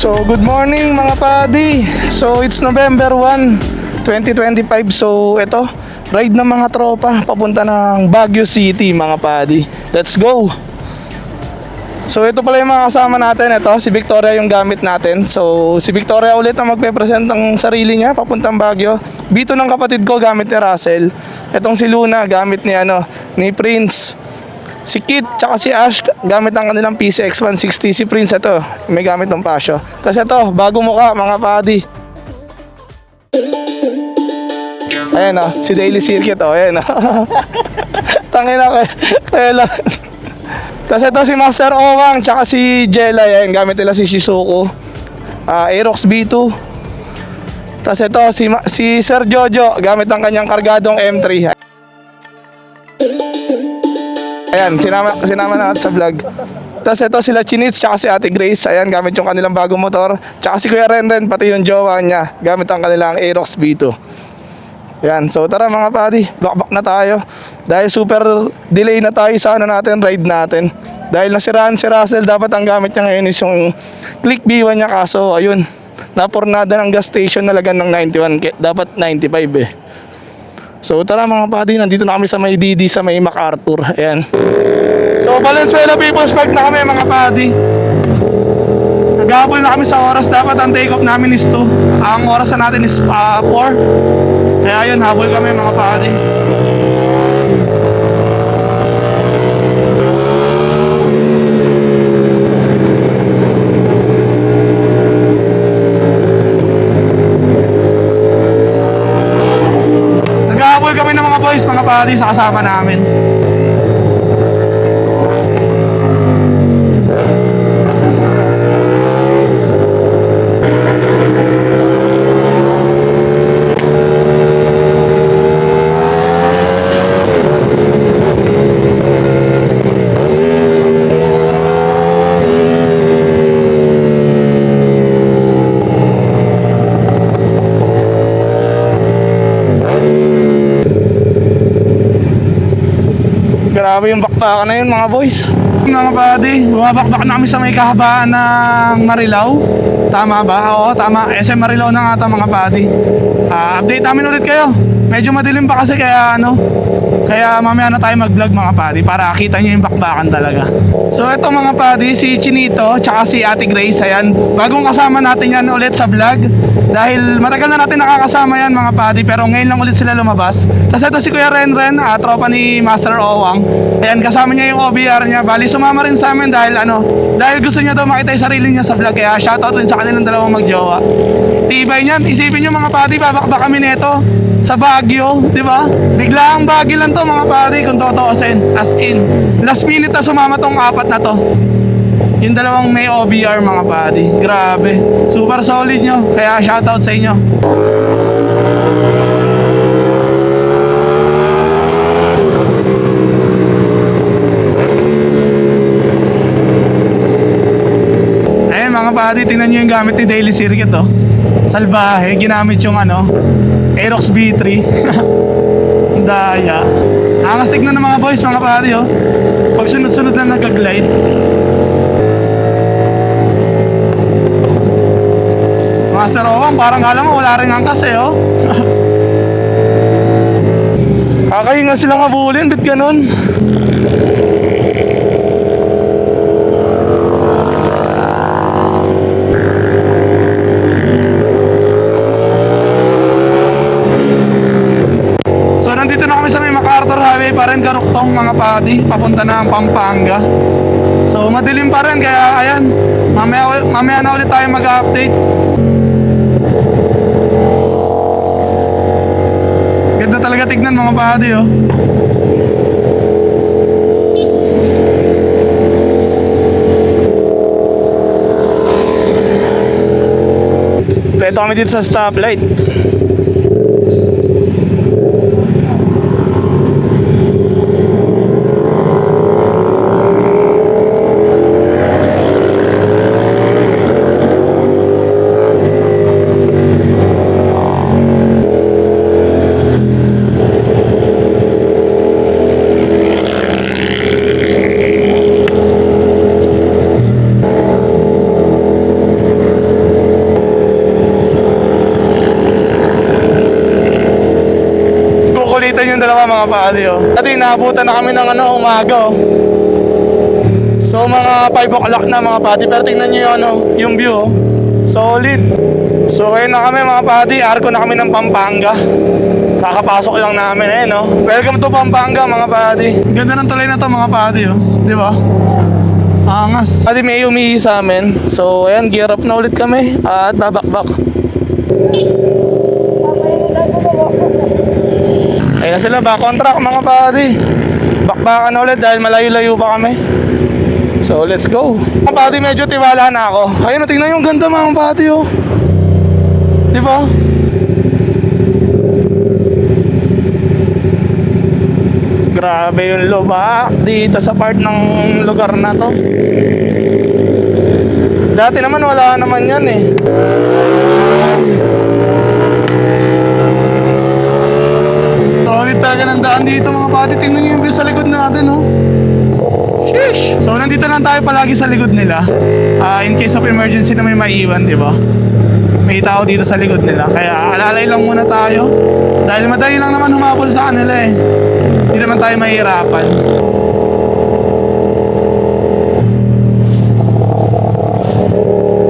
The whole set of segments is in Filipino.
So good morning mga padi. So it's November 1, 2025. So ito, ride ng mga tropa papunta ng Baguio City mga padi. Let's go. So ito pala yung mga kasama natin. Ito si Victoria yung gamit natin. So si Victoria ulit ang magpe-present ng sarili niya papuntang Baguio. Bito ng kapatid ko gamit ni Russell. Itong si Luna gamit ni Prince. Si Kit tsaka si Ash gamit ang kanilang PCX 160. Si Prince ito, may gamit ng Pasio. Tapos ito, bagong mukha mga padi. Ayan o, si Daily Circuit o, ayan o. Tangin na kaya lang. Tapos ito si Master Owang tsaka si Jelay, ayan, gamit nila si Shizuku Aerox B2. Tapos ito si Sir Jojo gamit ang kanyang kargadong M3. Ayan, sinama natin sa vlog. Tapos ito sila Chinits tsaka si Ate Grace. Ayan, gamit yung kanilang bagong motor. Tsaka si Kuya Renren, pati yung jowa niya, gamit ang kanilang Aerox B2. Ayan, so tara mga padi, bakbak na tayo. Dahil super delay na tayo sa ride natin. Dahil nasiraan si Russell, dapat ang gamit niya ngayon is yung Click B1 niya. Kaso ayun, napornada ng gas station na lagan ng 91, dapat 95 eh. So tara mga padi, nandito na kami sa may DD sa may MacArthur. Ayan. So Valenzuela People's Park na kami mga padi. Naghahabol na kami sa oras. Dapat ang take off namin is 2. Ang oras na natin is 4. Kaya yun, habol kami mga padi. Kami ng mga boys, mga padi sa kasama namin. Grabe yung bakbakan na yun mga boys. Mga buddy, bumabakbak na kami sa may kahabaan ng Marilao. Tama ba? Oo, tama. SM Marilao na nga ito mga buddy. Update namin ulit kayo. Medyo madilim pa kasi kaya kaya mamaya na tayo mag-vlog mga buddy para kita nyo yung bakbakan talaga. So ito mga buddy, si Chinito tsaka si Ate Grace. Ayan, bagong kasama natin yan ulit sa vlog. Dahil matagal na natin nakakasama yan mga buddy, pero ngayon lang ulit sila lumabas. Tapos ito si Kuya Renren, tropa ni Master Owang. Ayan, kasama niya yung OBR niya. Bali sumama rin sa amin dahil dahil gusto niya daw makita yung sarili niya sa vlog. Kaya shoutout rin sa kanilang dalawang magjowa. Tibay niyan, isipin nyo mga buddy, babakbak kami nito sa Baguio, di ba? Bigla ang Baguio lang to mga buddy kung totoosin. As in, last minute na sumama tong apat na to. Yung dalawang may OBR mga buddy. Grabe, super solid nyo. Kaya shoutout sa inyo. Ayun mga buddy, tingnan nyo yung gamit ni Daily Circuit oh. Salbahe, ginamit yung Aerox B3. Daya. Angas tignan ng mga boys mga buddy oh. Pag sunod-sunod lang nagka-glide. Master Owang, parang alam mo wala rin angkas eh oh. Kakahinga silang habulin, bit ganun. So nandito na kami sa may MacArthur Highway pa rin, Garuktong mga padi, papunta na ang Pampanga. So madilim pa rin kaya ayan, mamaya na ulit tayo mag-update. Ganda talaga tignan mga buddy oh. Ito kami dito sa stoplight. baba mga padi oh. Dati naabutan na kami ng umaga oh. So mga 5 o'clock na mga padi. Pero tingnan nyo yung, yung view oh. Solid. So ayun na kami mga padi. Arko na kami ng Pampanga. Kakapasok lang namin eh no. Welcome to Pampanga mga padi. Ganda ng tulay na to mga padi oh. Di ba? Angas. Padi may umihi sa amin. So ayan, gear up na ulit kami. At babakbak. Ayun na sila, back on track mga padi. Bakbakan na ulit dahil malayo-layo pa kami. So let's go. Mga padi, medyo tiwala na ako. Ayun, tingnan yung ganda mga padi oh. Di ba? Grabe yung lubak dito sa part ng lugar na to. Dati naman wala naman yan eh. Solid talaga ng daan dito mga pati. Tingnan nyo yung view sa likod natin oh. Sheesh. So nandito lang tayo palagi sa likod nila. In case of emergency na may maiwan, di ba? May tao dito sa likod nila. Kaya alalay lang muna tayo. Dahil madali lang naman humapol sa kanila eh. Hindi naman tayo mahihirapan.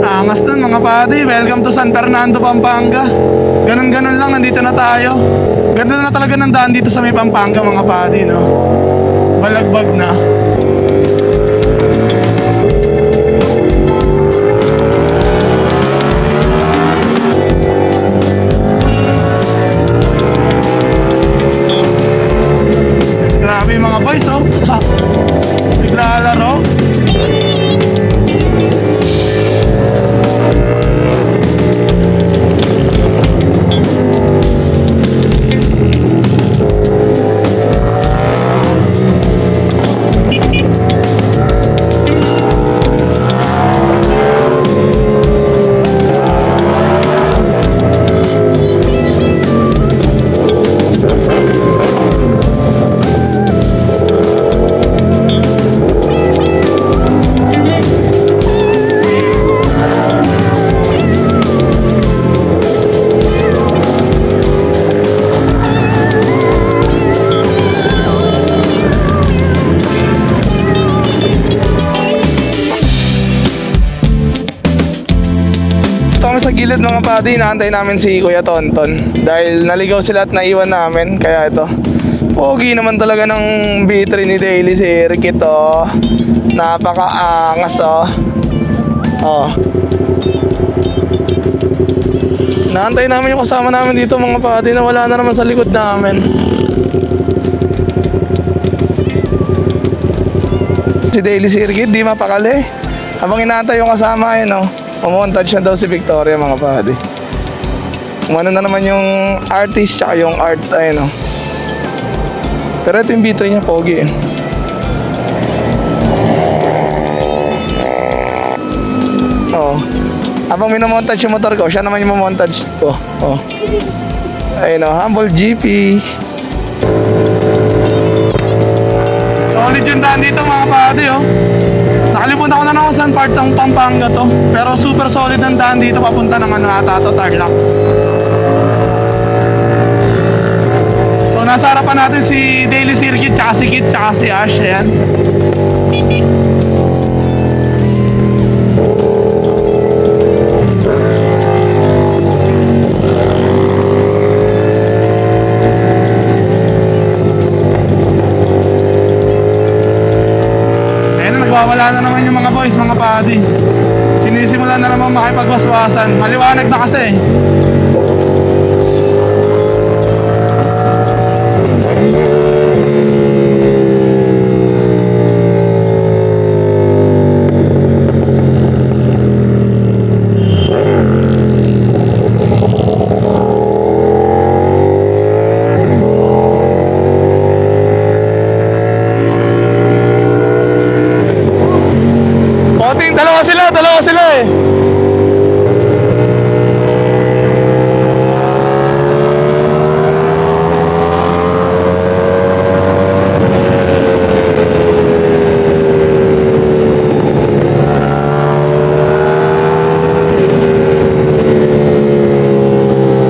Angas dun mga padi. Welcome to San Fernando, Pampanga. Ganun-ganun lang, nandito na tayo. Ganda na talaga ng daan dito sa may Pampanga mga padi no. Balagbag na. Grabe mga boys oh. Naglalaro. Sa gilid mga padi, inaantay namin si Kuya Tonton dahil naligaw sila at naiwan namin. Kaya ito, pogi naman talaga ng B3 ni Daily si Eric ito. Napakaangas oh. Oh. Naantay namin yung kasama namin dito mga padi na wala na naman sa likod namin. Si Daily si Eric, di mapakali. Habang inaantay yung kasama yun oh. Pumontage na daw si Victoria mga padi. Umano na naman yung artist tsaka yung art ayun oh. Pero ito yung B3 niya, pogi eh. Oh. Habang minomontage yung motor ko, siya naman yung mamontage ko. Oh. Ayun oh, Humble GP. Solid yung daan dito mga padi oh. Nakalimutan ko na naman saan part ng Pampanga to. Pero super solid ang daan dito papunta ng Tarlac. So nasa harapan natin si Daily Circuit, tsaka si Kit, tsaka si Ash. Ayan. Wala na naman yung mga boys, mga padi. Sinisimulan na naman makipagbaswasan. Maliwanag na kasi. Dalawa sila eh.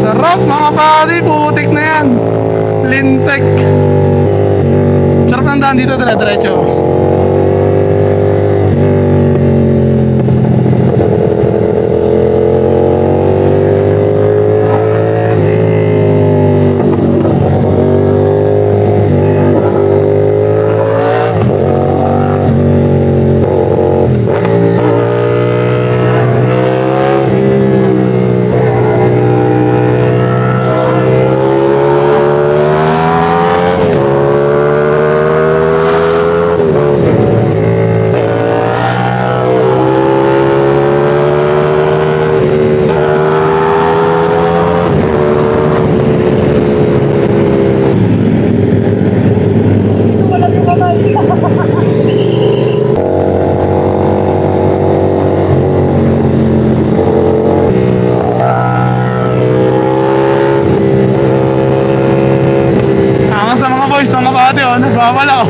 Sarap mga padi, putik na yan. Lintek. Sarap ng daan dito, dire-diretso. Boys, mga pati oh, nagbabala oh.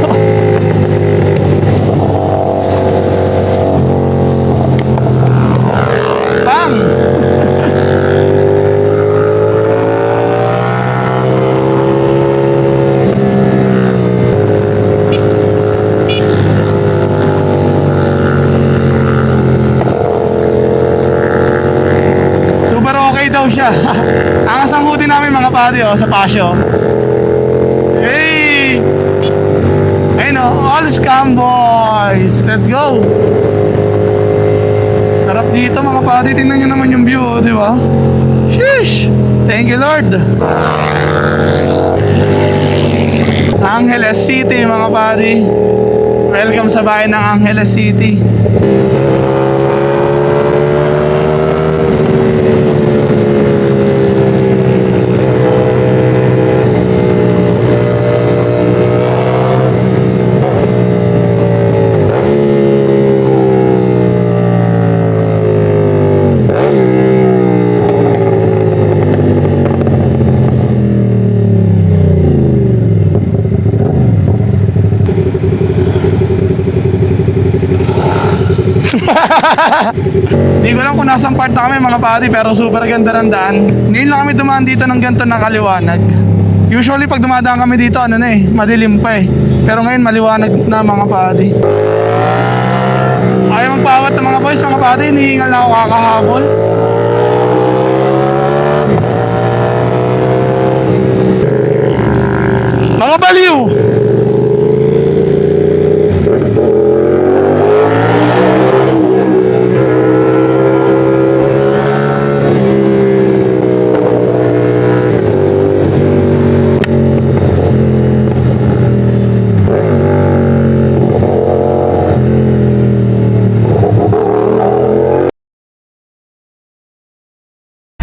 Bang! Super okay daw siya. Ang asambuti namin mga pati oh, sa Pasio. Hey! Ayun o, all scam boys! Let's go! Sarap dito mga pati, tingnan nyo naman yung view, di ba? Sheesh! Thank you Lord! Angeles City mga pati. Welcome sa bayan ng Angeles City. Hindi ko lang kung nasang part na kami mga pati, pero super ganda ng daan. Ngayon lang kami dumaan dito ng ganito na kaliwanag. Usually pag dumadaan kami dito, ano na eh, madilim pa eh. Pero ngayon maliwanag na mga pati. Ayaw magpawat ng mga boys mga pati, hinihingal na ako kakahabol. Mga baliw!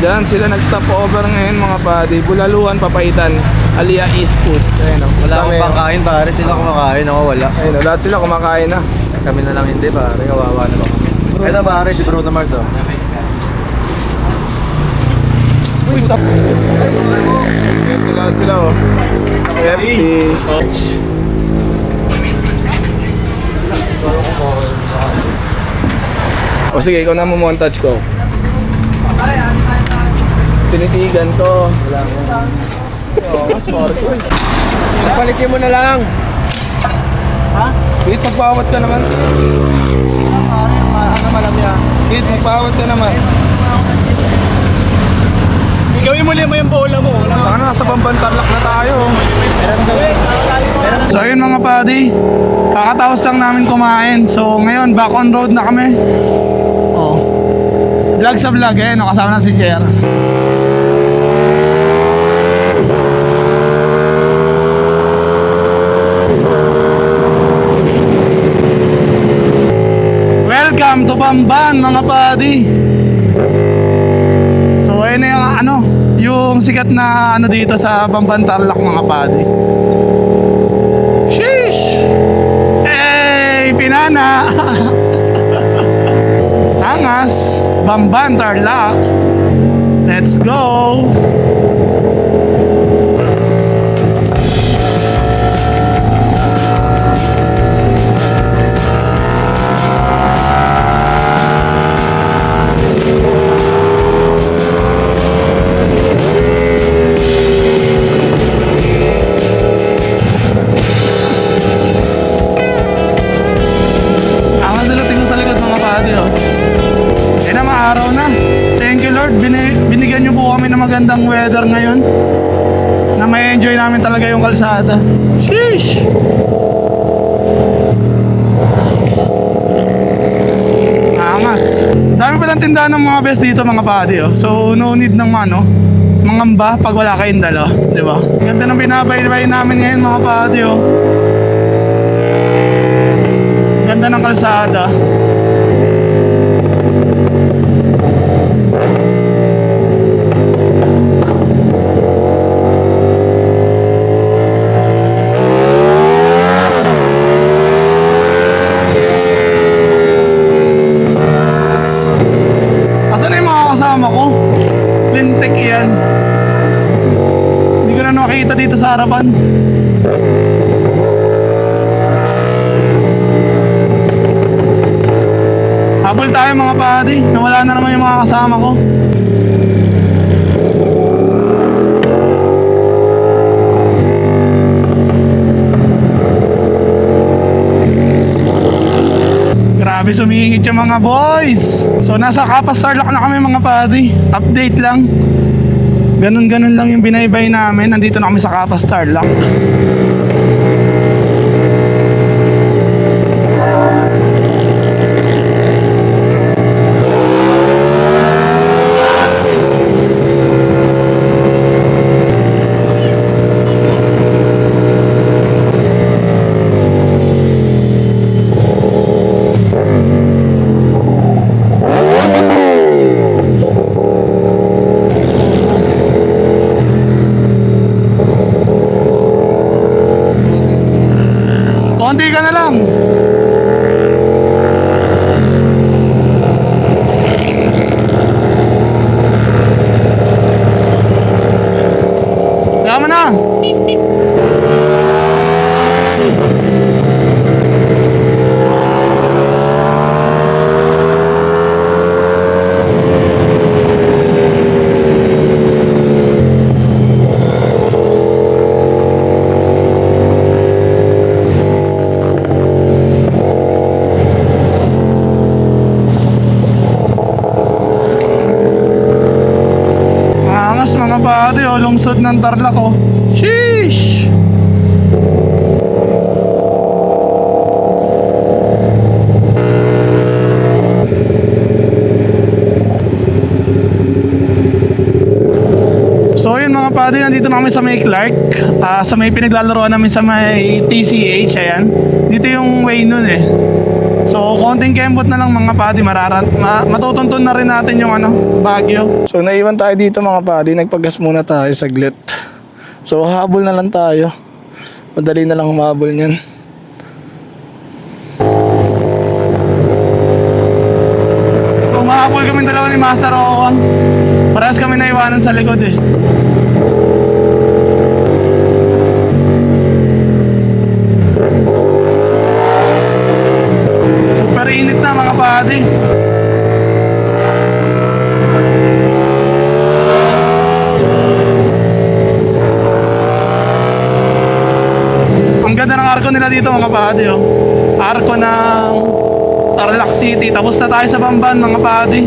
Diyan sila nag-stop over ngayon mga buddy. Bulaluhan, Papaitan, Alia East Food. Ayun, oh. Wala akong pangkain pare, sila kumakain, ako wala. Ayun, oh, lahat sila kumakain na. Kami na lang hindi pare, kawawa na ba kami. Ito pare, si Bruno Mars oh. Uy, tap! Ito lahat sila oh. FT. O sige, ikaw na mo montage ko. Tinitigan ko. Wala ko. Mas more ko. Palitin mo na lang. Ha? Wait, magpawat ka naman. Ano malami ah? Wait, magpawat ka naman. Gawin mo lima yung bola mo. Saka na, nasa Bambantarlak na tayo. So ayun mga buddy, kakataos lang namin kumain. So ngayon, back on road na kami. Oh. Vlog sa vlog eh, no? Kasama na si Jer. Welcome to Bamban mga buddy. So ayun na yung ano, yung sikat na ano dito sa Bambantarlak mga buddy. Sheesh! Hey, Pinana! Angas, Bambantarlak. Let's go! araw na. Thank you Lord, binigyan niyo po kami ng magandang weather ngayon. Na may enjoy namin talaga yung kalsada. Sheesh! Angas. Dami palang tindahan ng mga best dito mga padi oh. So no need ng mangamba pag wala kayong dala, di ba? Ganda ng binabaybay namin ngayon mga padi oh. Ganda ng kalsada. Kasama ko lintik yan, hindi ko na nakita dito sa harapan. Habol tayo mga padi, nawala na naman yung mga kasama ko. Grabe sumingit yung mga boys. So nasa Kapas Tarlac na kami mga padi. Update lang. Ganun-ganun lang yung binaybay namin. Nandito na kami sa Kapas Tarlac. Konti ka na lang. Yaman na. Mga pati oh, lungsod ng Tarlac oh. Sheesh! So yun mga pati, nandito na kami sa may Clark, sa may pinaglalaroan namin sa may TCH, ayan. Dito yung way nun eh. So konting kembot na lang mga padi, matutuntun na rin natin yung Baguio. So naiwan tayo dito mga padi, nagpagas muna tayo saglit. So habol na lang tayo. Madali na lang humabol niyan. So mahabol kami dalawa ni Master Owang. Parehas kami naiwanan sa likod eh. Init na mga padi. Ang ganda ng arko nila dito mga padi oh. Arko ng Tarlac City. Tapos na tayo sa Bamban mga padi.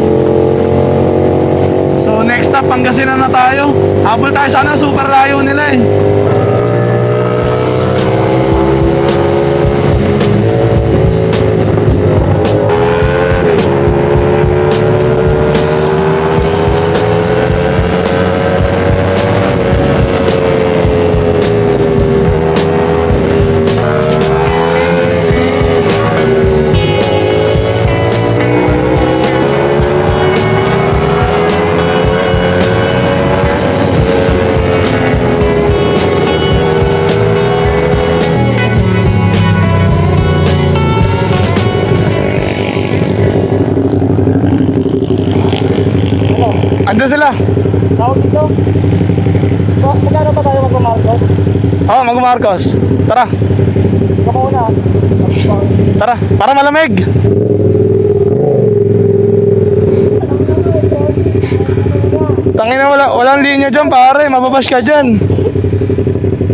So next stop Pangasinan na tayo. Habol tayo sana, super layo nila eh. Andun sila. Tawag dito. Magkano pa tayo mag-Marcos? Oo, mag-Marcos. Tara. Ikaw muna. Tara, para malamig. Tangina, walang linya dyan pare. Mababash ka dyan.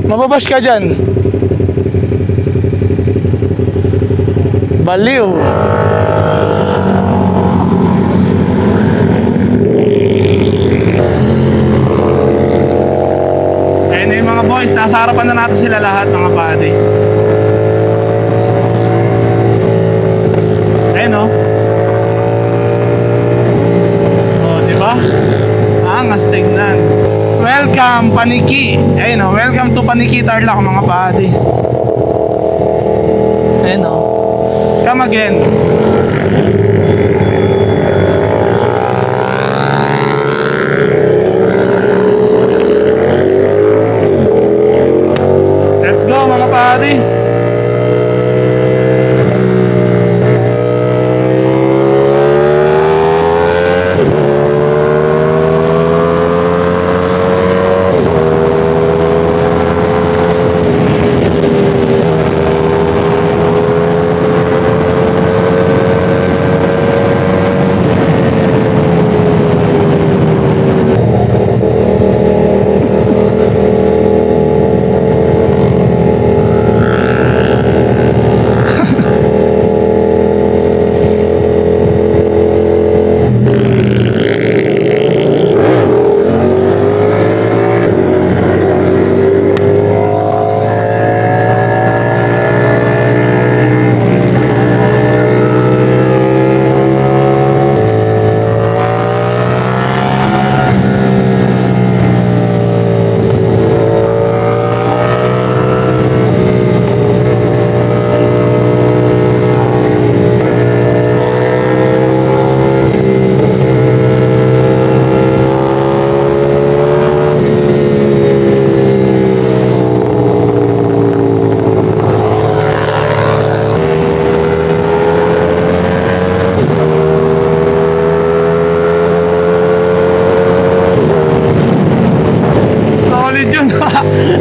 Mababash ka dyan. Baliw. boys, nasa harapan na natin sila lahat mga buddy. Ayun o. Oh, di ba? Angas tignan. Welcome Paniki. Ayun o, welcome to Paniki Tarlac mga buddy. Ayun o. Come again. Let's go mga buddy.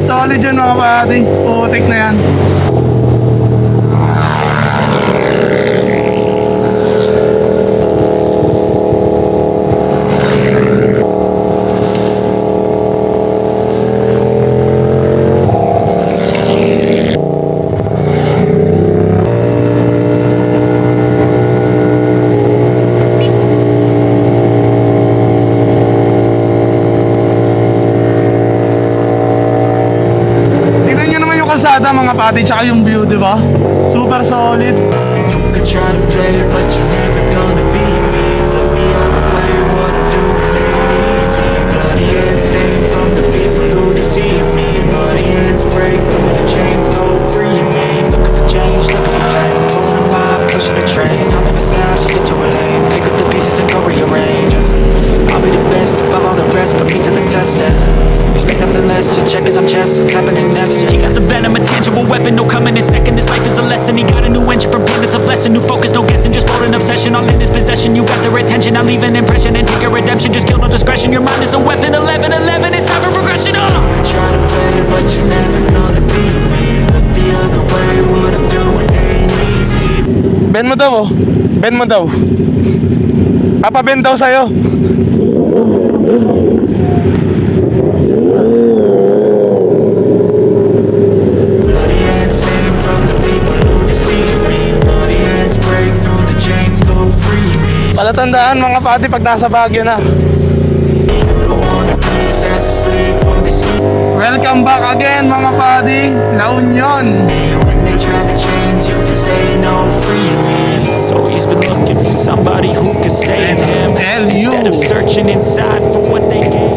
Solid yun mga buddy. Putik na yan. Kalsada mga pati, tsaka yung view, di ba? Super solid. You could try to play it, but you're never gonna beat me. Look the other way, what I'm doing ain't easy. Bloody hands stained from the people who deceive me. Muddy hands break through the chains, go free me. Looking for change, looking for pain. Pulling a mob, pushing a train. I'll never stop, stick to a lane. Pick up the pieces and go rearrange. I'll be the best above all the rest, put me to the test. Expect nothing less, to check as I'm chess. What's happening next? He got the venom, a tangible weapon, no coming in second. This life is a lesson. He got a new engine from pain, that's a blessing. New focus, no guessing, just bold an obsession. All in his possession, you got their attention. I'll leave an impression and take your redemption. Just kill no discretion. Your mind is a weapon. 11-11, it's time for progression. You could try to play it, but you're never gonna beat me. Look the other way, what I'm doing ain't easy. Ben mo daw oh. Ben mo daw. Papa-ben daw sa'yo. Bloody hands stained from the people who deceive me. Bloody hands break through the chains, go free me. Palatandaan mga pati pag nasa Baguio na. You don't wanna be fast asleep when they see Welcome back again mga pati. La Union. me. When they try to change, you can say no, free me. So he's been looking for somebody who can save him, instead of searching inside for what they gave.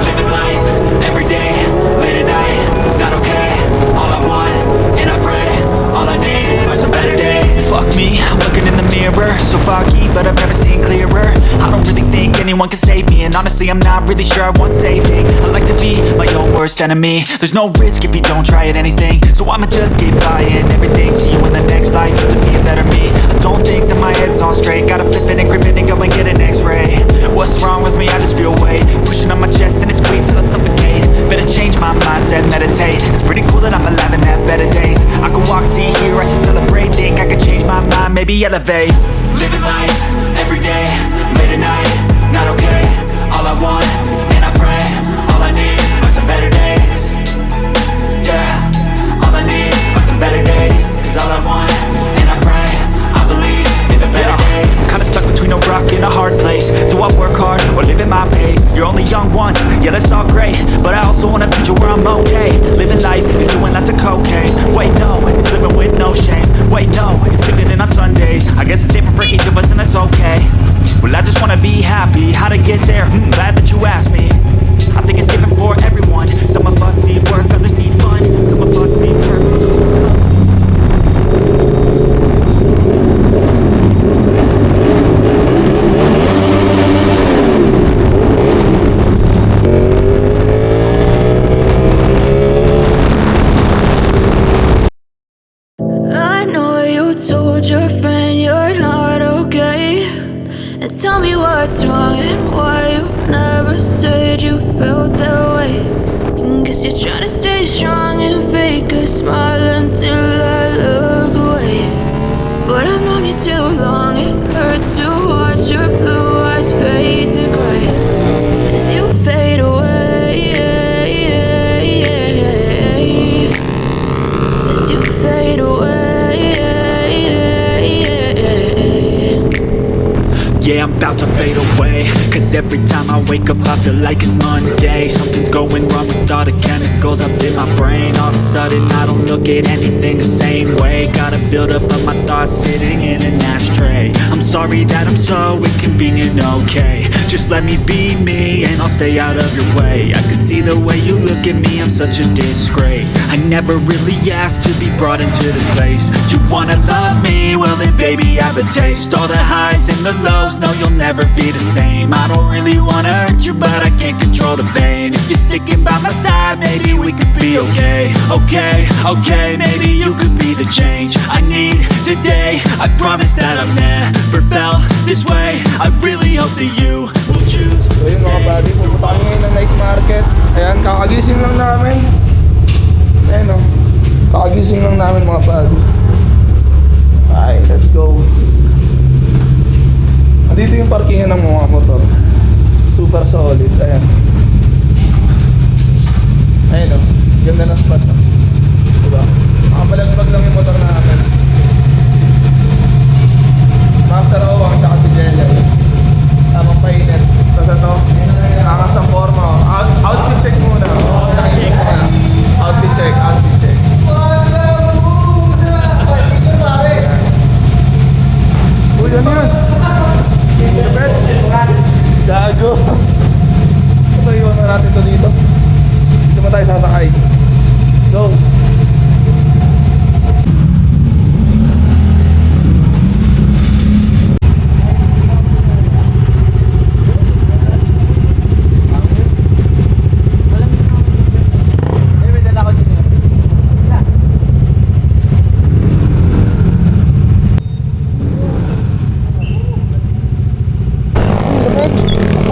Living life every day, late at night, not okay. All I want and I pray, all I need are some better days. Fuck me, I'm looking in the mirror, so foggy, but I've never seen clearer. I don't really think anyone can save me, and honestly I'm not really sure I want saving. I like to be my own worst enemy. There's no risk if you don't try at anything, so I'ma just keep buying everything. See you in the next life, to be a better me. I don't think that my head's on straight, gotta flip it and grip it and go and get an x-ray. What's wrong with me? I just feel weight pushing on my chest and it squeezes till I suffocate. Better change my mindset, meditate. It's pretty cool that I'm alive and have better days. I could walk, see, hear, I should celebrate. Think I could change my mind, maybe elevate. Living life every day, late at night, not okay. All I want and I pray, all I need are some better days. Yeah, all I need are some better days. Cause all I want and I pray, I believe in the better days. I'm kinda stuck between a rock and a hard place. Do I work hard or live at my pace? You're You're only young once, yeah that's all great, but I also want a future where I'm okay. Living life is doing lots of cocaine. Wait no, it's living with no shame. Wait no, it's sleeping in on Sundays. I guess it's different for each of us and that's okay. Well I just wanna be happy, how to get there, glad that you asked me. I think it's different for everyone. Some of us need work, others need fun. Some of us need purpose. I know you told your friend you're not okay, and tell me what's wrong and why you never said you felt that way. Guess you're trying to stay strong and fake a smile until I look away. But I've known you too long, it hurts to watch your blue eyes fade to gray as you fade away, as you fade away. Yeah, I'm about to fade away, cause every time I wake up I feel like it's Monday. Something's going wrong with all the chemicals up in my brain. All of a sudden I don't look at anything the same way. Got a buildup of my thoughts sitting in an ashtray. I'm sorry that I'm so inconvenient, okay. Just let me be me and I'll stay out of your way. I can see the way you look at me, I'm such a disgrace. I never really asked to be brought into this place. You wanna love me? Well then baby I have a taste. All the highs and the lows, no you'll never be the same. I don't really wanna hurt you but I can't control the pain. If you're sticking by my side maybe we could be okay. Okay, maybe you could be the change I need today. I promise that I've never felt this way. I really hope that you will choose So to yun mga stay. buddy, pupunta kami ngayon ng night market. Ayan, kakagising lang namin. Ayan o, kakagising lang namin mga buddy. Ay, let's go. Andito yung parkingan ng mga motor. Super solid, ayan. Ayan o, ganda na spot o. Diba? Makabalagpag lang yung motor namin. Master Owang tsaka si Jella. Tamang painit. Tapos ito, angas ng forma. Outfit check muna. Check muna. Outfit check. Uy, ano yun? Bet. Gago. Ito, iwan na natin ito dito. Dito mo tayo sasakay. Let's go.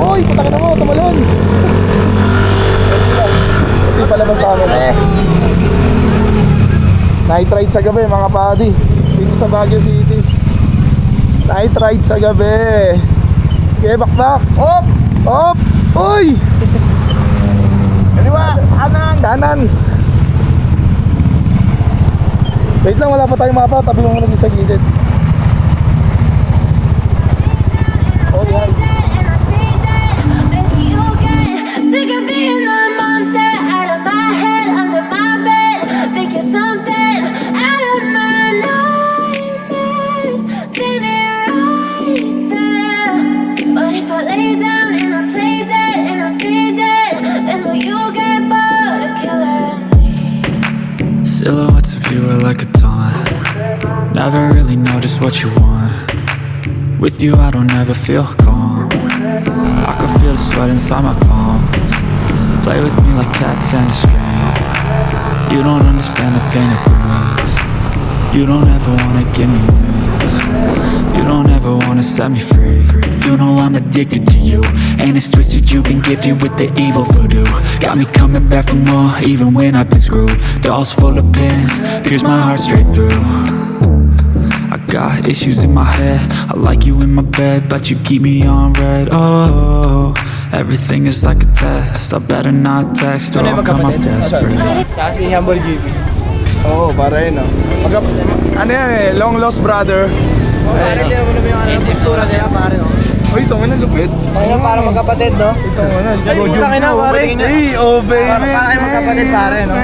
Uy, putang na mo, tumalon. Hindi pala ba sa amin? Night ride sa gabi mga buddy. Dito sa Baguio City. Night ride sa gabi. Okay, bakbak. Hop! Hop! Uy! Kaliwa! Kanan! Wait lang, wala pa tayong mapa. Tabi mo muna sa gilid. Oh, yan. Sick of being the monster out of my head, under my bed. Think you're something out of my nightmares. See me right there. But if I lay down and I play dead and I stay dead, then will you get bored of killing me? Silhouettes of you are like a taunt. Never really know just what you want. With you I don't ever feel calm. I can feel the sweat inside my palms. Play with me like cats and a string. You don't understand the pain it brings. You don't ever wanna give me wings. You don't ever wanna set me free. You know I'm addicted to you, and it's twisted, you've been gifted with the evil voodoo. Got me coming back for more, even when I've been screwed. Dolls full of pins, pierce my heart straight through. I got issues in my head, I like you in my bed, but you keep me on red. Oh, everything is like a test, I better not text or I'll come off desperate. Kasi Humble GP. Oo, para yun o. Ano yan eh, long lost brother. Pare, liya mo naman yung ano, postura nila pare. Uy, ito nga na lupit. Kaya para magkapatid, no? Ito nga na. Ay, putang ina, pare. Ay, oh baby. Para kayo magkapatid, pare, no?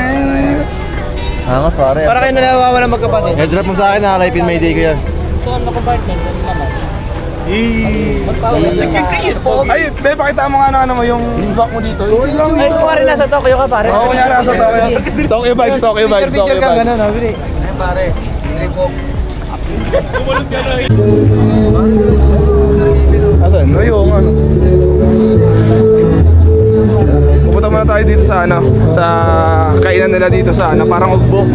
Angas pare. Para kayo nawawalan magkapatid. Airdrop mo sa akin, nakalipin may day ko yan. Ay, be, pakita mo nga ano mo yung back mo dito. Uy, lang. Ay, pare, nasa Tokyo ka, pare. Oo, kunyari nasa Tokyo. Tokyo vibes, Tokyo vibes, Tokyo Picture ka, vibes. gano'n, no? Bili. Ay pare, trip walk. Asan? Ayun, ano. Pupunta muna tayo dito sa ano, sa kainan nila dito sa ano, parang ugbo.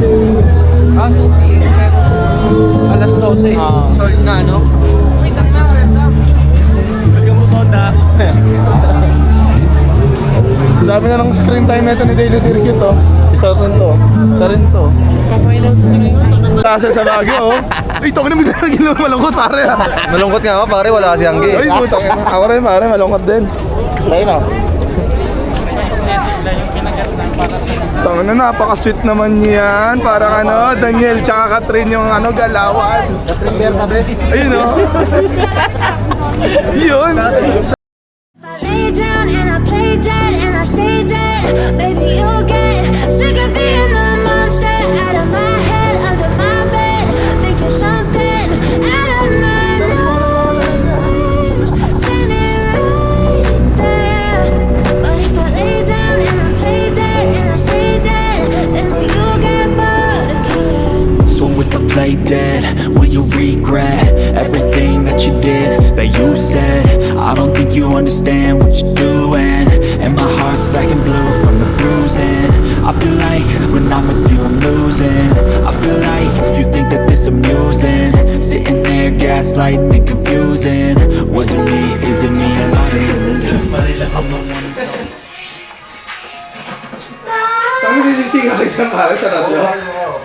Alas 12. Salt na, no? Dami na ng screen time ito ni Daily Circuit, oh. Isa rin to. Isa rin to. Kasel sa Baguio, oh. Uy, ito ka na biglang malungkot, pare, ah. Malungkot nga ako pare, wala si Anggi. Ay, puta. Ako rin, pare, malungkot din. Ayun, no? Tangan na, napaka-sweet naman yan. Parang ano, Daniel tsaka Catherine yung ano, galawan. Ayun, oh. Yun. I lay down and I play dead and I stay dead. Baby, you'll get sick of being the monster out of my head, under my bed, thinking something out of my nose, standing right there. But if I lay down and I play dead and I stay dead, then will you get bored again? So if I play dead, will you regret everything that you did, that you said? I don't think you understand what you're doing, and my heart's black and blue from the bruising. I feel like when I'm with you I'm losing. I feel like you think that this amusing, sitting there gaslighting and confusing. Was it me? Is it me? Am I deluding? Tama sisiksikan kayo dyan, pare, sa tatlo.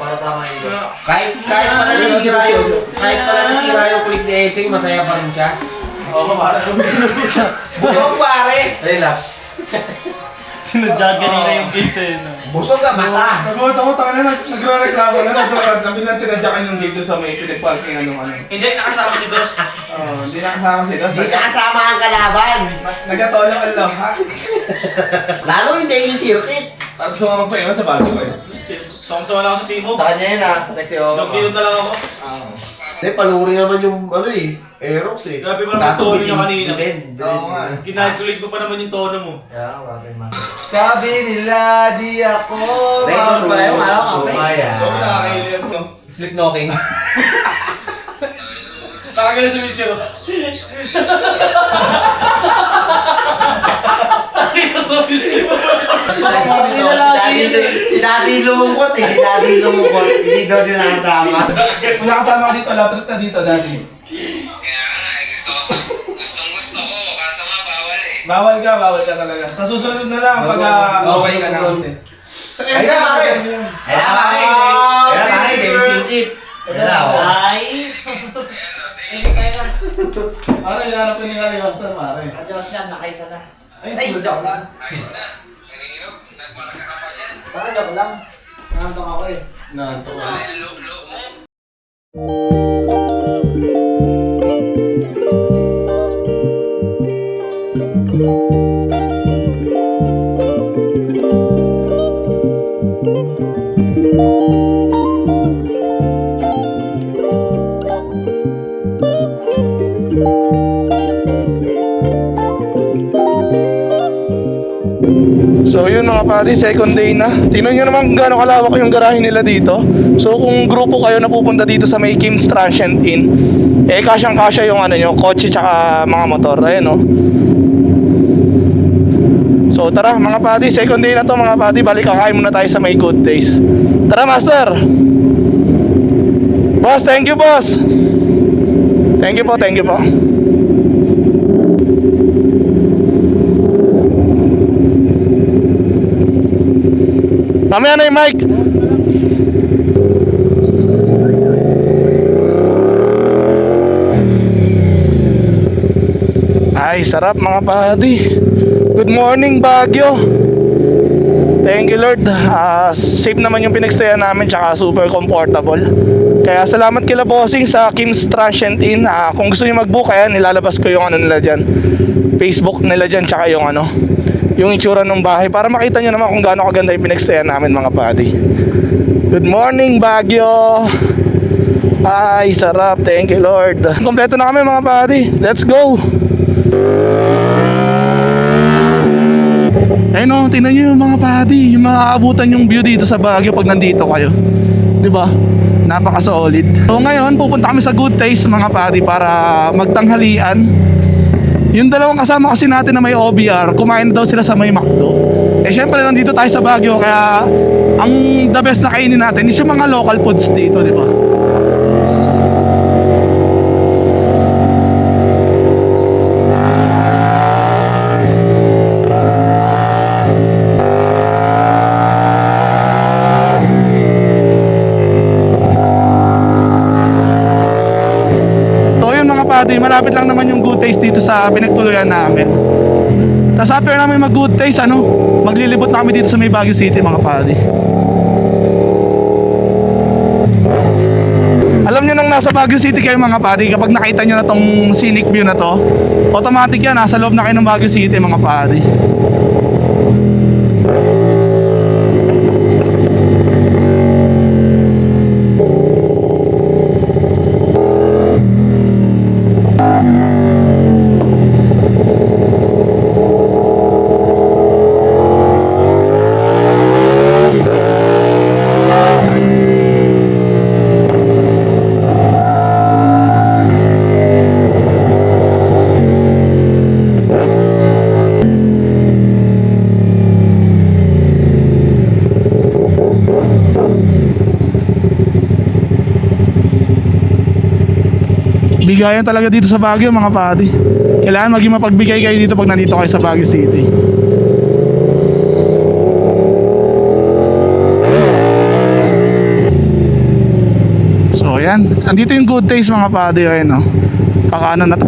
Para tama yun. Kahit pala nasira yung click ni Esing, masaya pa rin siya. Oo pare. Busog, pare! Relax. Sinadya kanina yung gate eh. No? Busog ka, mata! Nagulat ako, tanga na, nagre-reklamo na, nagre-reklamo na, tinadyakan yung gate sa may pinagparking ano. Hindi, nakasama si Dos. Hindi nakasama si Dos. Hindi nakasama ang kalaban! Nagatolong ang lang, ha? Lalo yung daily circuit! Parang gusto nga magpahinga sa bago, eh. Song-song na ako sa Timog. Sa kanya yun ah. Next yung... Dog-dito na lang ako. Hindi, panuri naman yung ano eh, Aerox eh. Grabe ba naman tono niya kanina? Oo nga. Kinalculate mo pa naman yung tono mo. Yeah, pare mas. Sabi nila di ako Record pala yung araw, kape. Sumaya. Ito, nakakailip to. Sleep knocking. Nakagano sa wheelchair. Si Daddy lumungkot eh, si Daddy lumungkot. Hindi daw siya nakasama. Wala kasama ka dito, lapit na dito, daddy. Kaya nga, gustong-gusto ko, kaso nga bawal eh. Bawal ka talaga. Sa susunod na lang, pag okay ka na. Sa Ayun na, pare. Ayun na, pare. Ayun na, pare. Daily circuit. Ayun na, oh. Ay! Pare, hinahanap ko ni Kali Master, pare. Adios yan, nakaisa na. Ay, joke lang. Ayos na. Nanginginom, nagpapagkakapal yan. Baka joke lang. Nangantok ako eh. Nanto. Ano yung lo mo? So yun mga padi, second day na. Tingnan nyo naman kung gaano kalawak yung garahe nila dito. So kung grupo kayo na pupunta dito sa may Kim's Transient Inn, eh kasyang-kasya yung ano nyo, kotse tsaka mga motor. Ayan o. So tara mga padi, second day na to mga padi. Balik kakain muna tayo sa may Good Days. Tara master. Boss, thank you boss. Thank you po, thank you po. Mamaya na yung mic. Ay, sarap mga buddy. Good morning, Baguio. Thank you Lord. Safe naman yung pinagstayan namin, tsaka super comfortable. Kaya salamat kila bossing sa Kim's Transient Inn. Kung gusto niyo mag-book, ayan, nilalabas ko yung ano nila dyan, Facebook nila dyan, tsaka yung ano, yung itsura ng bahay, para makita nyo naman kung gaano kaganda yung pinagstayan namin mga buddy. Good morning Baguio. Ay, sarap. Thank you Lord. Kompleto na kami mga buddy. Let's go. Ayun o, tingnan nyo yung mga buddy, yung maaabutan yung view dito sa Baguio pag nandito kayo. Diba? Napaka-solid. So ngayon, pupunta kami sa Good Taste mga buddy para magtanghalian. Yung dalawang kasama kasi natin na may OBR, kumain daw sila sa may McDo. Eh syempre nandito tayo sa Baguio, kaya ang the best na kainin natin is yung mga local foods dito, diba? Malapit lang naman yung Good Taste dito sa pinagtuluyan namin. Tapos after namin mag Good Taste, maglilibot na kami dito sa may Baguio City mga padi. Alam nyo nang nasa Baguio City kayo mga padi, kapag nakita nyo na tong scenic view na to, automatic yan, nasa loob na kayo ng Baguio City mga padi. Bigayan talaga dito sa Baguio mga padi. Kailangan maging mapagbigay kayo dito pag nandito kayo sa Baguio City. So yan, andito yung Good Taste mga padi. Ayun o, kakaanan na to.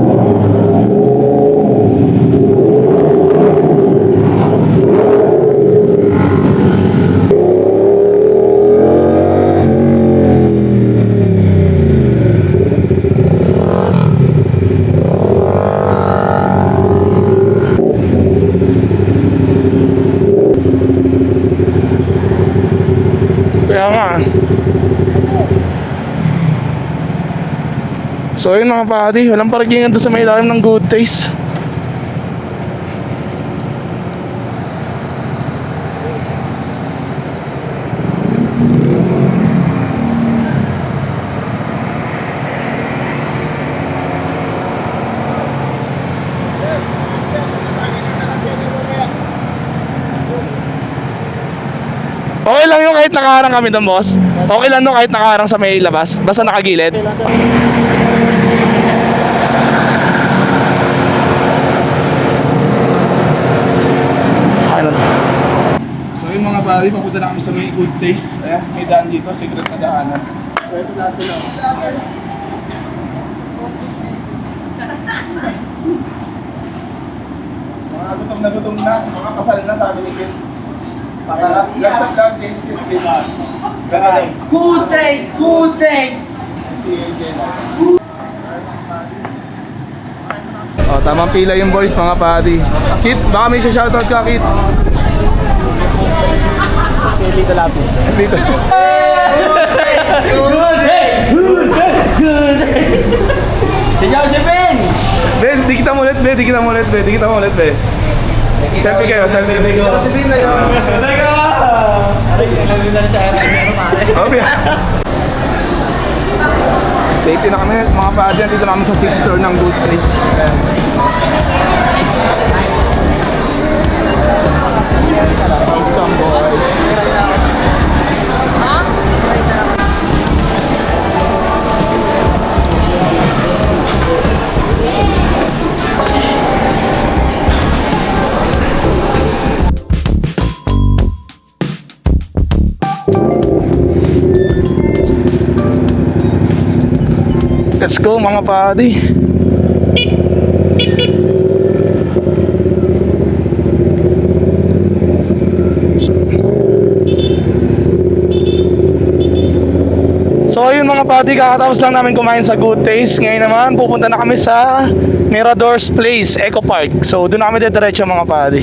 So yun mga padi, walang parkingan doon sa may ilalim ng Good Taste. Okay lang yung kahit nakaharang kami doon boss. Okay lang no kahit nakaharang sa may labas, basta nakagilid. So yung mga buddy, papunta na kami sa may Good Taste. Ayan, may daan dito, secret na daanan. Pwede lahat sila. Mga gutom na, mga kasal na sabi ni Kim. Pakalap, lasap lang, Kim, sila. Good Taste! Good Taste! Oh, tamang pila yung boys mga buddy. Kit, baka may shoutout ka, Kit. Lito Lapi. Lito. Ikaw si Ben! Ben, dikita mo ulit, be. Selfie kayo, selfie. Si Ben na yun. Teka! Okay. Safety na kami, mga buddy. Dito na kami sa 6th floor ng Good Taste. Let's come, boys. Let's go mga buddy. pati, kakatapos lang namin kumain sa Good Taste. Ngayon naman, pupunta na kami sa Mirador's Place, Eco Park. So, doon na kami diretso mga pati.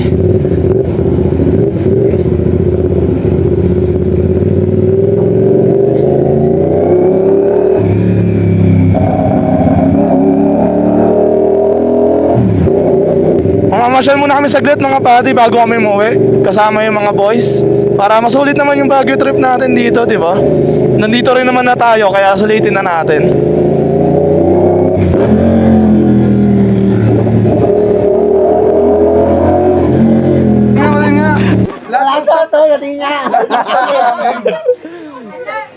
Mamasyal muna kami saglit mga pati bago kami umuwi. Kasama yung mga boys. Para masulit naman yung Baguio trip natin dito, di ba? Nandito rin naman na tayo, kaya sulitin na natin.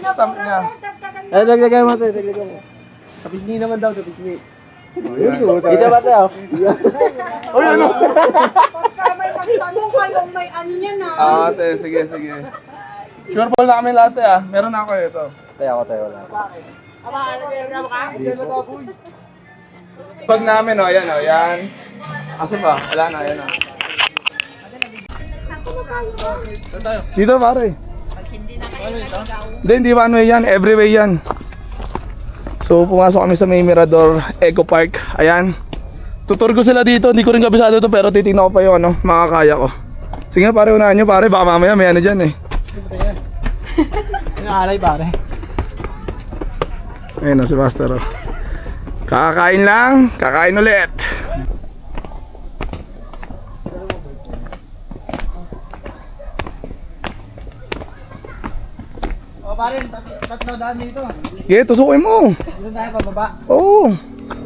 Stamp niya. Dagdagan mo ito, dagdagan mo. Tapos ni naman daw, tapos ni. Dito ba tayo? Uy, ano? Pagka may magtanong kayo, may ano yan ah. Ate, sige. Sure ball na kami lahat Meron na ako ito. Tayo, wala. Pag namin, yan. Asan ba? Wala na, yan Dito pare. Hindi one way yan, every way yan. So pumasok kami sa may Mirador Eco Park. Ayan. Tutur ko sila dito, hindi ko rin kabisado to pero titignan ko pa yung makakaya ko. Sige nga pare, unahan nyo pare, baka mamaya may ano dyan Inaalay pare. Ayun si Master Kakain lang, kakain ulit. O pare, tatlo daan dito. Sige, tusukin mo. Dito tayo pababa. Oo.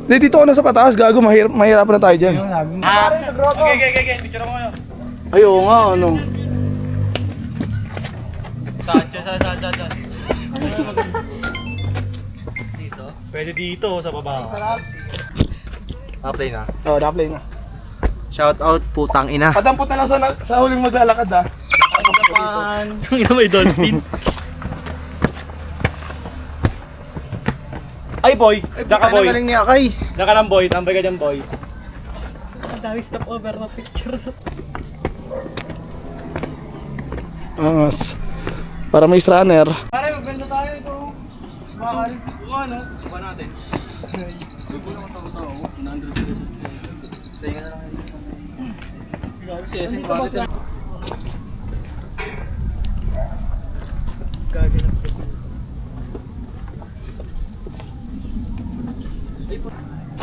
Hindi, dito ako na sa pataas, gago, mahirapan na tayo dyan. Pare, sa grotto. Okay, picture ako ngayon. Ay, oo nga, ano. Saan? Dito? Pwede dito, sa baba. Na-play na. Oo, na-play na. Shout out putang ina. Padampot na lang sa huling maglalakad Ang ina may dolphin. Ay boy, daka boy. Galing ni Akay. Daka lang boy, tambay ka dyan boy. Angas. Para may runner. Pare, magbenta tayo ito. Bakal. Ano? Iba natin.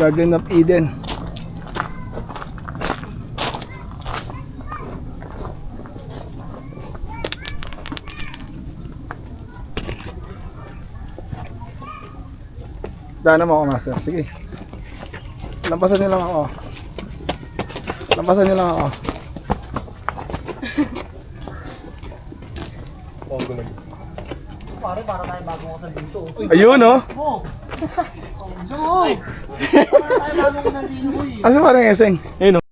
Garden of Eden. Daan mo ako, Master. Sige. Lampasan niyo lang ako. Pare, para tayo bagong kasal dito. Ayun, oh. Para tayo bagong kasal dito, boy. Asa parang eseng? Ayun, oh.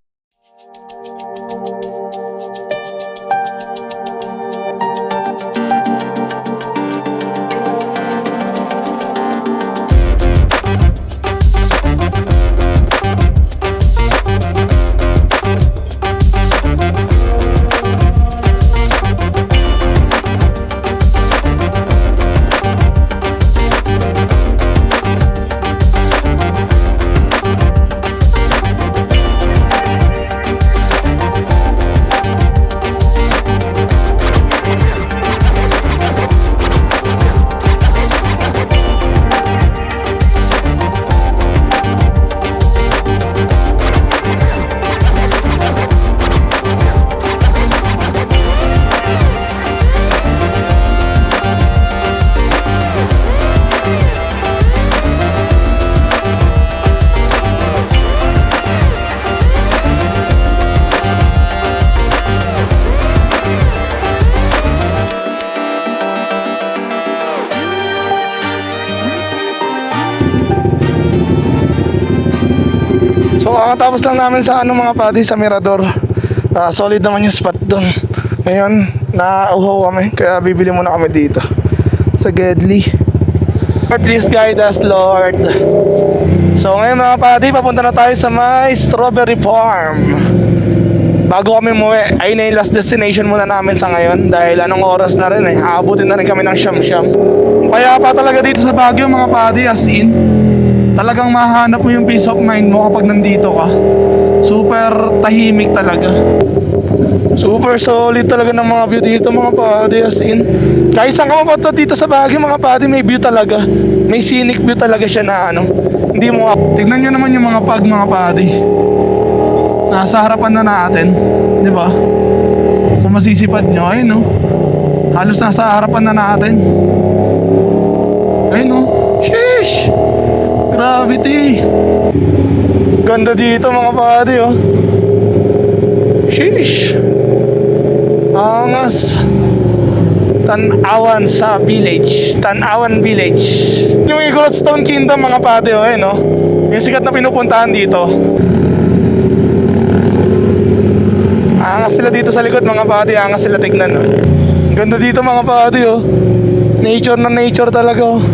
So kakatapos lang namin sa mga pati sa Mirador. Solid naman yung spot doon. Ngayon, nauhaw kami kaya bibili muna kami dito sa Gedli. Lord, please guide us, Lord. So ngayon mga pati, papunta na tayo sa may strawberry farm. bago kami umuwi, ayun na yung last destination muna namin sa ngayon. Dahil anong oras na rin aabutin na rin kami ng siyam-siyam. Kaya pa talaga dito sa Baguio mga padi, as in, talagang mahanap mo yung peace of mind mo kapag nandito ka. Super tahimik talaga. Super solid talaga ng mga view dito mga padi, as in. Kahit saan ka mapunta dito sa Baguio mga padi, may view talaga. May scenic view talaga siya na hindi mo tignan nyo naman yung mga mga padi. Nasa harapan na natin, di ba? Kung masisipad nyo, ayun no. Halos nasa harapan na natin. Ayun no. Sheesh! Gravity! Ganda dito mga padi oh. Sheesh! Angas! Tanawan sa village. Tanawan village. Yung Igorot Stone Kingdom mga padi oh, ayun no. Yung sikat na pinupuntahan dito. Angas sila dito sa likod mga padi, angas sila tignan. Ganda dito mga padi oh. Nature na nature talaga oh.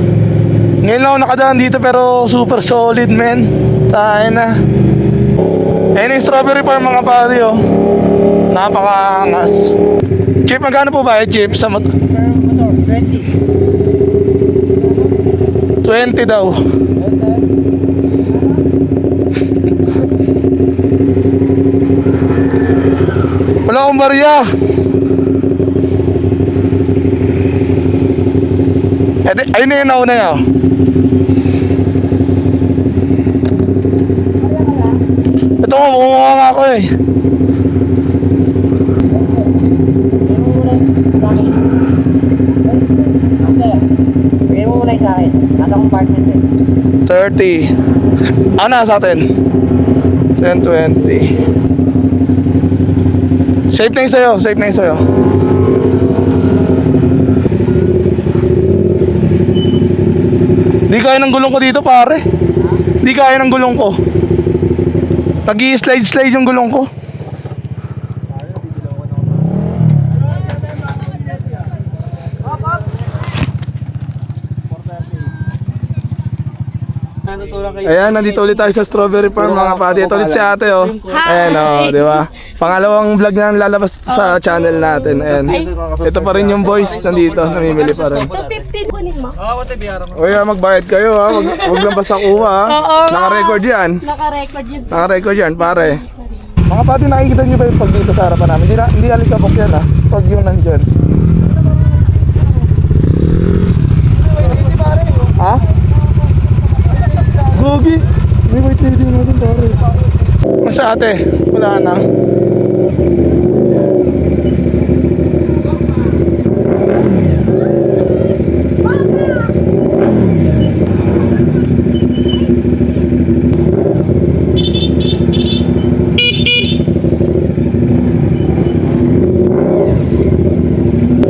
Ngayon lang ako nakadaan dito pero super solid men. Tayo na. Ayun yung strawberry farm mga padi oh. Napakaangas. Chip, magkano po ba chip sa motor? 20 daw. Wala akong barya. Ayun na yung nauna yun. Ito nga, bumunga nga ako eh. Bigay mo muna yung sa akin. Nasa compartment eh. 30. Ano sa atin? 10, 20. Safe na yung sa'yo, safe na yung sa'yo. Di kaya ng gulong ko dito pare. Di kaya ng gulong ko. Nag-i-slide yung gulong ko. Ayan, nandito ulit tayo sa strawberry farm mga pati. Ito ulit si ate oh. Ayan oh, di ba? Pangalawang vlog na lalabas sa channel natin. Ayan. Ito pa rin yung boys nandito, namimili pa rin. 250 kunin mo. Uy, magbayad kayo ha. Huwag lang basta kuha ha. Naka-record yan. Naka-record yun. Naka-record yan, pare. Mga pati, nakikita nyo ba yung pag dito sa harapan namin? Hindi alikabok yan ha. Pag yung nandyan. Ha? Gogi! May white lady natin pare. Masa ate? Wala na.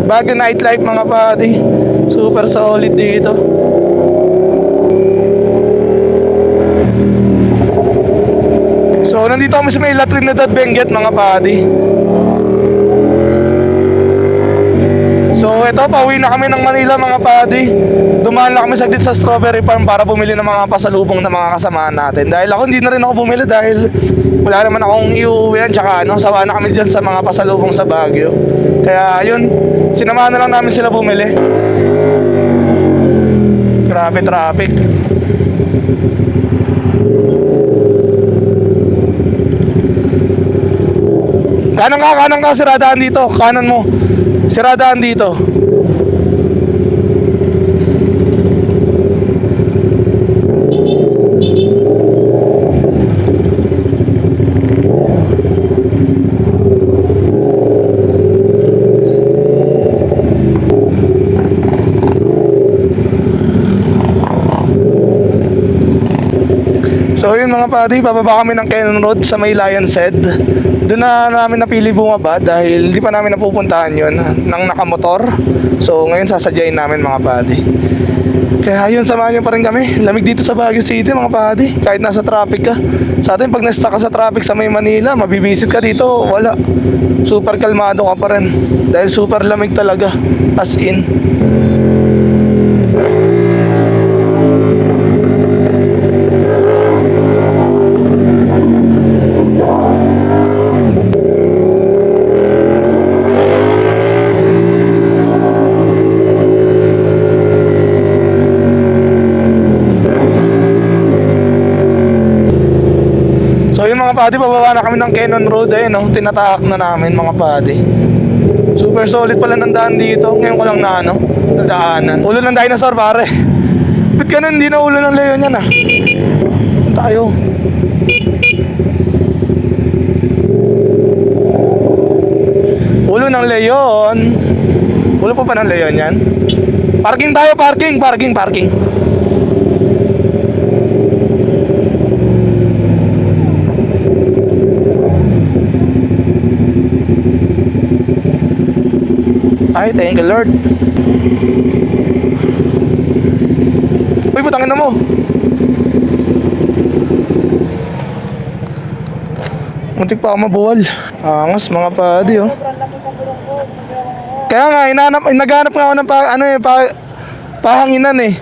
Baguio nightlife mga pati. Super solid dito. So nandito kami sa may La Trinidad Benguet mga padi. So eto, pauwi na kami ng Manila mga padi. Dumaan lang kami saglit sa strawberry farm para bumili ng mga pasalubong ng mga kasamahan natin. Dahil ako hindi na rin ako bumili dahil wala naman akong iuwihan. Tsaka sawa na kami dyan sa mga pasalubong sa Baguio. Kaya yun, sinamahan na lang namin sila bumili. Grabe traffic. Kanan ka, siradaan dito. Kanan mo. Siradaan dito. So yun mga padi, bababa kami ng Cannon Road sa may Lion's Head. Doon na namin napili bumaba dahil hindi pa namin napupuntahan yun ng nakamotor. So ngayon sasadyain namin mga padi. Kaya yun, samahan nyo pa rin kami. Lamig dito sa Baguio City mga padi, kahit nasa traffic ka. Sa atin pag na-stuck ka sa traffic sa may Manila, mabibisit ka dito, wala. Super kalmado ka pa rin dahil super lamig talaga, as in. padi, pababa na kami ng Cannon Road. Ayun, no? Tinatahak na namin mga padi. Super solid pala ng daan dito. Ngayon ko lang na ano, nadaanan. Ulo ng dinosaur pare. Ba't ganun, hindi na ulo ng leon yan ah. Tayo. Ulo ng leon. Ulo pa ng leon yan. Parking tayo, parking. Ay, thank you Lord. Uy, putangin na mo. Muntik pa ako mabuwal. Angas mga padi oh. Kaya nga, naghanap nga ako ng pahanginan eh.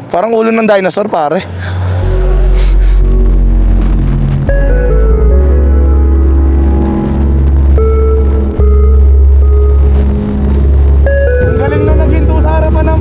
Parang ulo ng dinosaur pare. Ang galing na naghinto sa harapan ng...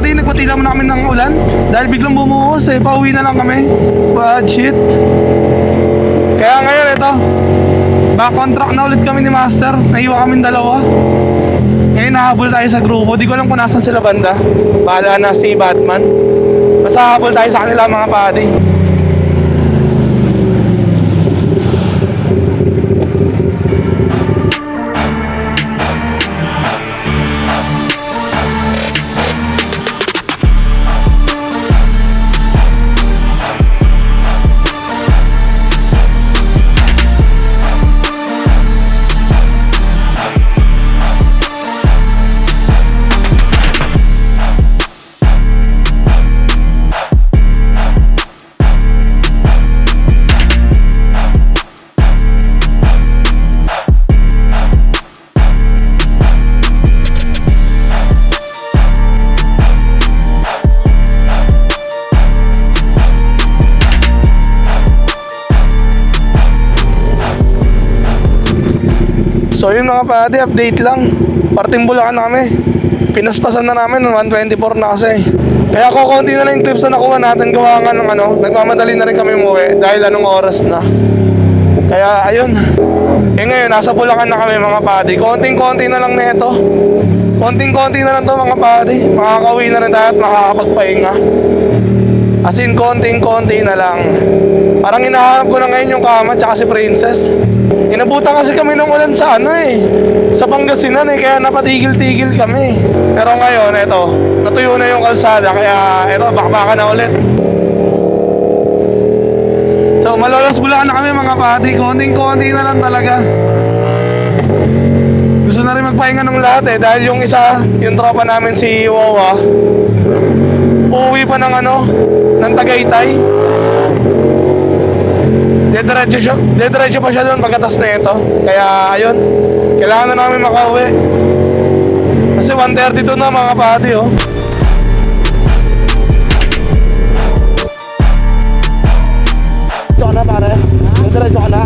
Nagpatila mo na kami ng ulan dahil biglang bumuhos eh, pauwi na lang kami. Bad shit. Kaya ngayon ito, back on track na ulit kami ni Master. Naiwan kami dalawa. Ngayon nahabol tayo sa grupo. Di ko alam kung nasan sila banda. Bahala na si Batman. Basta habol tayo sa kanila mga padi. So yun mga padi, update lang. Parting Bulacan na kami. Pinaspasan na namin, 124 na kasi. Kaya kukunti na lang yung clips na nakuha natin. Gawa nga ng ano, nagmamadali na rin kami umuwi dahil anong oras na. Kaya ayun. Ngayon, nasa Bulacan na kami mga padi. Konting-konti na lang nito. Konting-konti na lang to mga padi. Makakauwi na rin tayo at makakapagpahinga. As in, konting-konti na lang. Parang hinahanap ko na ngayon yung kama tsaka si Princess. Inabutan kasi kami ng ulan sa ano eh, sa Pangasinan eh, kaya napatigil-tigil kami. Pero ngayon, eto, natuyo na yung kalsada, kaya eto, bakbakan na ulit. So Malolos Bulacan na kami mga pati. Konting-konti na lang talaga. Gusto na rin magpahinga ng lahat eh. Dahil yung isa, yung tropa namin si Wawa, uuwi pa ng ng Tagaytay. Dediretso pa siya doon pagkatas na ito. Kaya ayun, kailangan na namin makauwi. Kasi 1:32 na mga pati oh. Diretso ka na pare? Diretso ka na?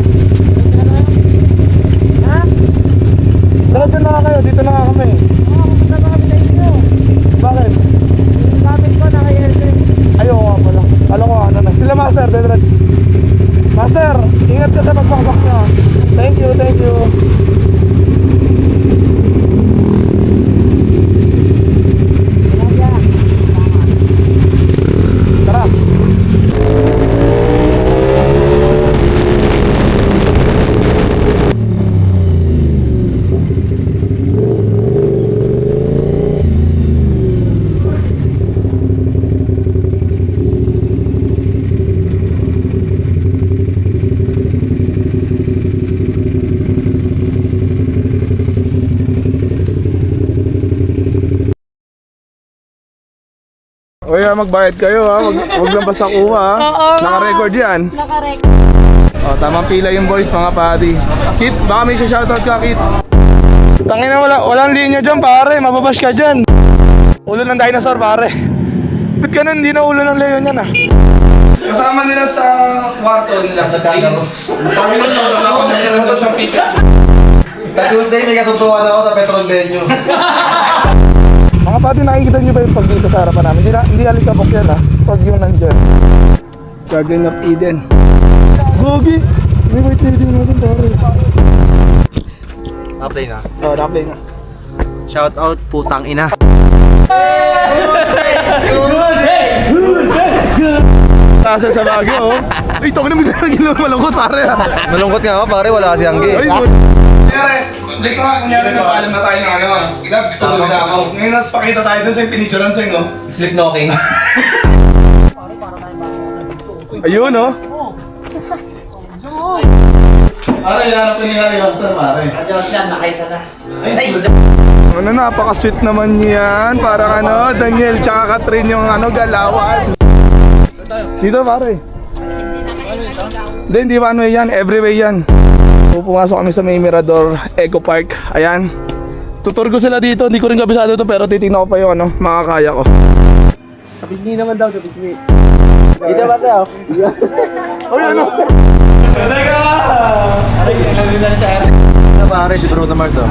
Diretso na nga kayo, dito na nga kami. Bakit? Ayaw nga pala. Alam ko na. Sila master, diretso. Master, ingat ka sa pagbakbak nyo. Thank you, thank you. Tara. Uy, magbayad kayo ha. Huwag lang basta kuha ha. Naka-record yan. Nakarek. Oh, tamang pila yung boys mga padi. Kit, baka may shoutout ka, Kit. Tangina, walang linya dyan pare. Mababash ka dyan. Ulo ng dinosaur pare. Ba't ganun? Hindi na ulo ng leon yan ah. Kasama nila sa kwarto nila sa Games. Sabi nila na ako nagkaroon ng pika. Sa Tuesday, may kasutuan ako sa Petron Venue. Mga pati, nakikita nyo ba yung pag dito sa harapan namin? Hindi alikabok yan ah. Pag yung nandyan. Garden of Eden. Gogi! May white lady natin pare. Apply na. Oh, na-play na. Shout out, putang ina. Tasal sa Baguio oh. Ay, ito ko naman ginagawa malungkot pare ah. Malungkot nga ako pare, wala si Angge. Ay, kunyari, hindi ko nga kunyari napaalam na tayo ng love, tulog na ako. Ngayon nas pakita tayo dun sa yung pinicturean sa inyo. Sleep knocking. Ayun oh. Pare, hinanap ko nila ni Master pare. Adios yan, nakaisa na. Ano, napaka-sweet naman yan. Parang Daniel tsaka Catherine yung galawan. Dito pare. Hindi one way yan, every way yan. Pumasok kami sa may Mirador Eco Park. Ayan. Tutur ko sila dito, hindi ko rin kabisado to pero titignan ko pa yung makakaya ko. Tapisngi naman daw, tapisngi. Dito ba tayo? Uy, ano? Teka! Pare, si Bruno Mars oh.